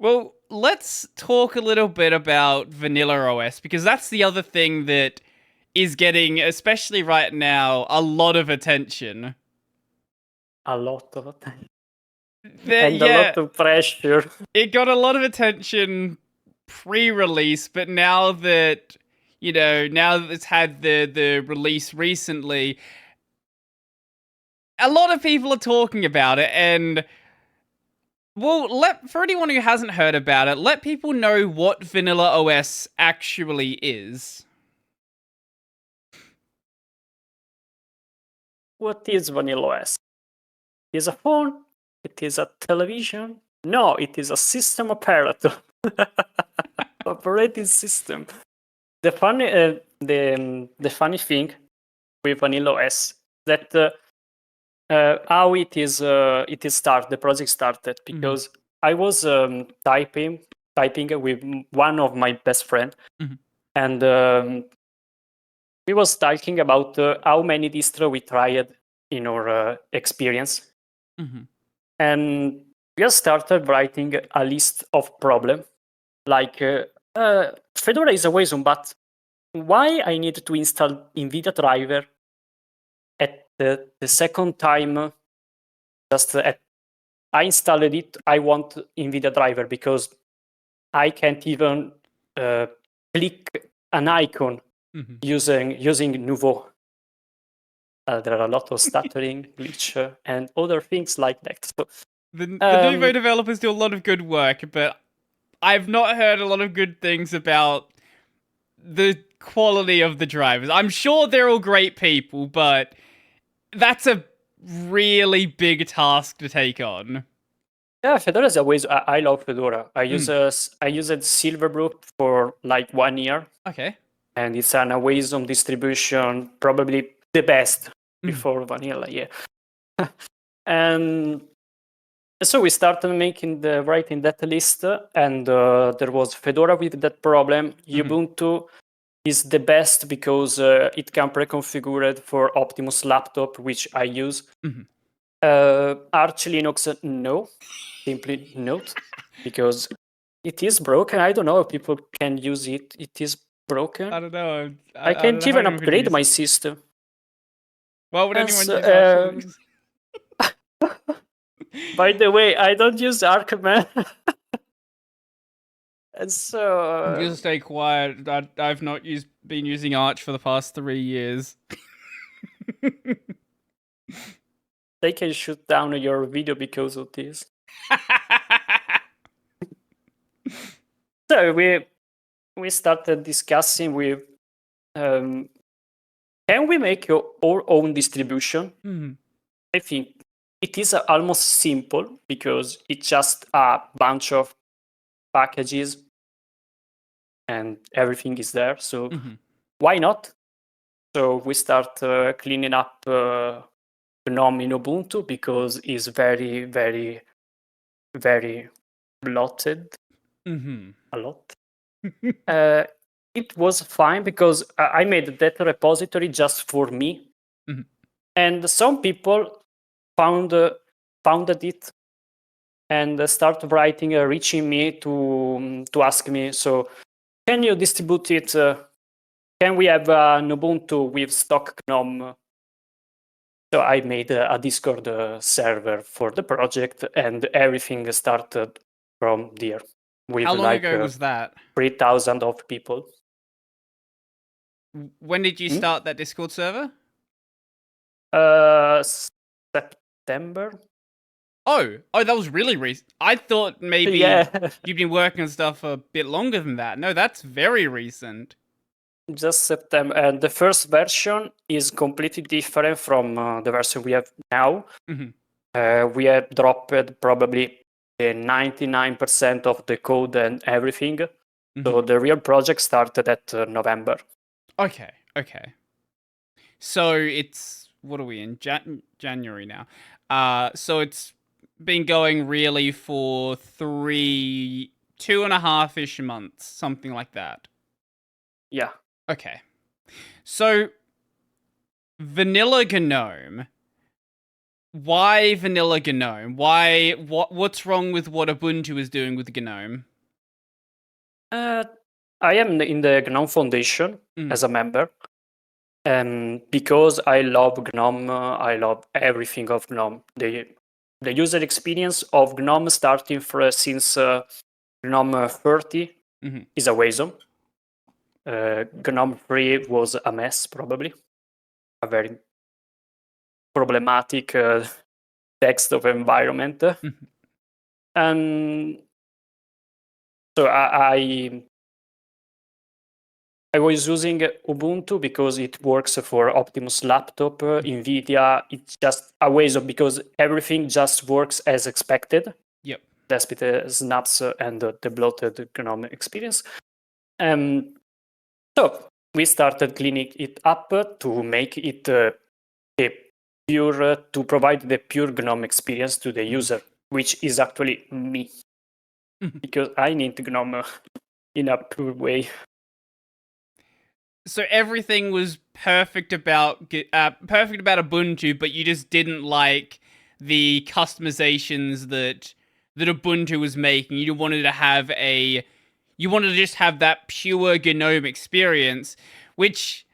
Well, let's talk a little bit about Vanilla OS because that's the other thing that is getting, especially right now, a lot of attention. A lot of attention. That, And a yeah, lot of pressure. it got a lot of attention pre-release, but now that it's had the release recently, a lot of people are talking about it, and for anyone who hasn't heard about it, let people know what Vanilla OS actually is. What is Vanilla OS? It is a phone? It is a television? No, it is a system operator. Operating system. The funny thing with Vanilla OS that how it is the project started because I was typing with one of my best friend, Mhm. and we was talking about how many distro we tried in our experience, and we just started writing a list of problem like Fedora is awesome, but why I need to install NVIDIA driver at the second time? Just I installed it. I want NVIDIA driver because I can't even click an icon using Nouveau. There are a lot of stuttering, glitch, and other things like that. So, The Nouveau developers do a lot of good work, but I've not heard a lot of good things about the quality of the drivers. I'm sure they're all great people, but that's a really big task to take on. yeah, Fedora is always. I love Fedora. I use Silverbrook for like 1 year, Okay. and it's an awesome distribution, probably the best before vanilla. Yeah, and so we started writing that list, and there was Fedora with that problem. Ubuntu is the best because it can pre-configure it for Optimus laptop, which I use. Arch Linux, no, simply not, because it is broken. I don't know if people can use it. It is broken. I don't know. I I don't can't know how even anyone could upgrade use my it. system. Why would And anyone use Arch Linux? by the way, I don't use Arch, man. And so I'm gonna stay quiet. I've not been using Arch for the past 3 years. they can shoot down your video because of this. So we started discussing with can we make our own distribution? I think it is almost simple because it's just a bunch of packages and everything is there. So why not? So we start cleaning up GNOME in Ubuntu because it's very, very, very blotted. A lot. It was fine because I made that repository just for me. And some people founded it and started writing, reaching me to ask me, so can you distribute it? Can we have an Ubuntu with stock GNOME? So I made a Discord server for the project, and everything started from there. With How long ago was that? 3,000 of people. When did you start that Discord server? September. Oh, that was really recent. I thought maybe you've been working on stuff a bit longer than that. No, that's very recent. Just September. And the first version is completely different from the version we have now. We have dropped probably 99% of the code and everything. So the real project started at November. Okay. So it's, what are we in? January now. So it's been going really for 2.5-ish months, something like that. Yeah. Okay. So Vanilla GNOME, Why vanilla GNOME? What's wrong with what Ubuntu is doing with GNOME? I am in the GNOME Foundation as a member. And because I love GNOME, I love everything of GNOME. The user experience of GNOME starting since GNOME 30 is awesome. GNOME 3 was a mess, probably. A very problematic text of environment. And so I was using Ubuntu because it works for Optimus laptop, NVIDIA. It's just a way of, because everything just works as expected. Yep. Despite the snaps and the bloated GNOME experience. So we started cleaning it up to make it pure, to provide the pure GNOME experience to the user, which is actually me, because I need GNOME in a pure way. So everything was perfect about Ubuntu, but you just didn't like the customizations that Ubuntu was making. You wanted to just have that pure GNOME experience, which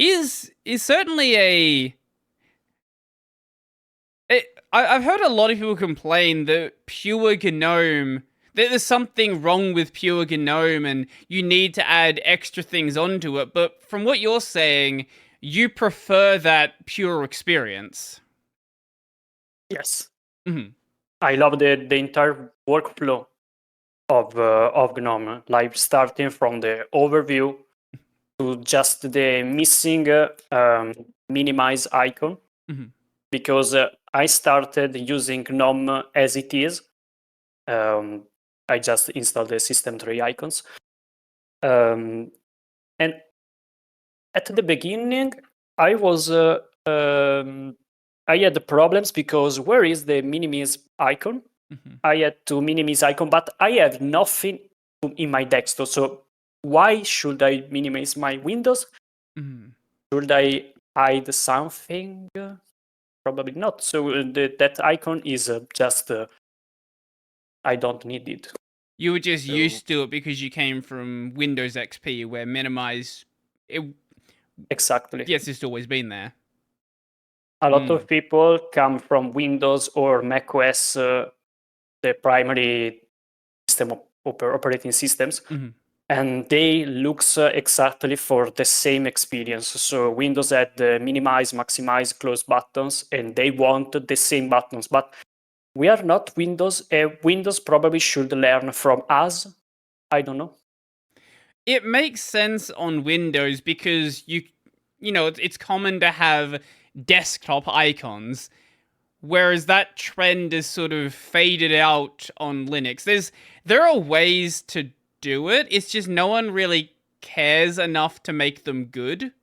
is certainly I've heard a lot of people complain that pure GNOME, there's something wrong with pure GNOME and you need to add extra things onto it. But from what you're saying, you prefer that pure experience. Yes. I love the entire workflow of GNOME, like starting from the overview to just the missing minimize icon, because I started using GNOME as it is. I just installed the system tree icons. And at the beginning, I had problems because where is the minimize icon? I had to minimize icon, but I have nothing in my desktop. So why should I minimize my windows? Should I hide something? Probably not. So that icon is just I don't need it. You were just used to it because you came from Windows XP, where minimize exactly. Yes, it's always been there. A lot of people come from Windows or macOS, the primary system operating systems, and they look exactly for the same experience. So Windows had the minimize, maximize, close buttons, and they want the same buttons. But we are not Windows. Windows probably should learn from us. I don't know. It makes sense on Windows because it's common to have desktop icons, whereas that trend is sort of faded out on Linux. There are ways to do it. It's just no one really cares enough to make them good.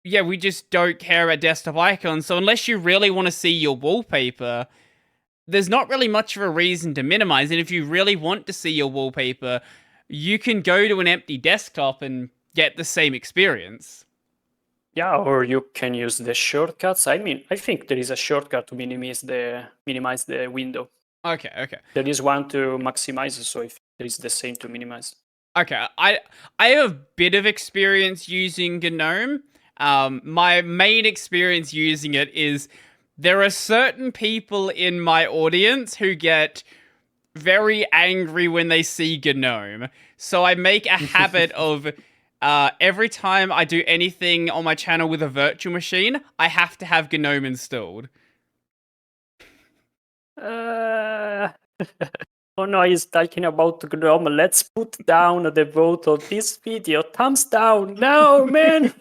Yeah, we just don't care about desktop icons. So unless you really want to see your wallpaper, there's not really much of a reason to minimize it. If you really want to see your wallpaper, you can go to an empty desktop and get the same experience. Yeah, or you can use the shortcuts. I mean, I think there is a shortcut to minimize the window. Okay. There is one to maximize, so if there is the same to minimize. Okay, I have a bit of experience using GNOME. My main experience using it is there are certain people in my audience who get very angry when they see GNOME. So I make a habit of every time I do anything on my channel with a virtual machine, I have to have GNOME installed. Oh no, he's talking about GNOME. Let's put down the vote on this video. Thumbs down. No, man.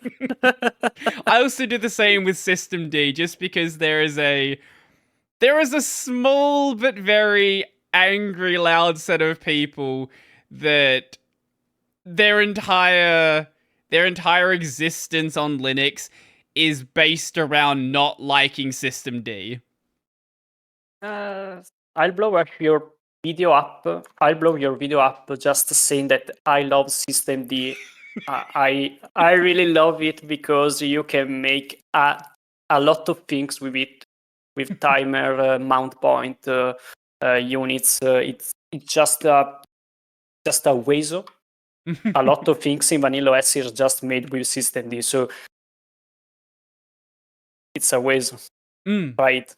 I also do the same with systemd, just because there is a small but very angry, loud set of people that their entire existence on Linux is based around not liking systemd. I'll blow up your video up. I'll blow your video up just saying that I love systemd. I really love it because you can make a a lot of things with it, with timer, mount point, units. It's just a WASO. A lot of things in Vanilla OS is just made with systemd, so it's a WASO, right?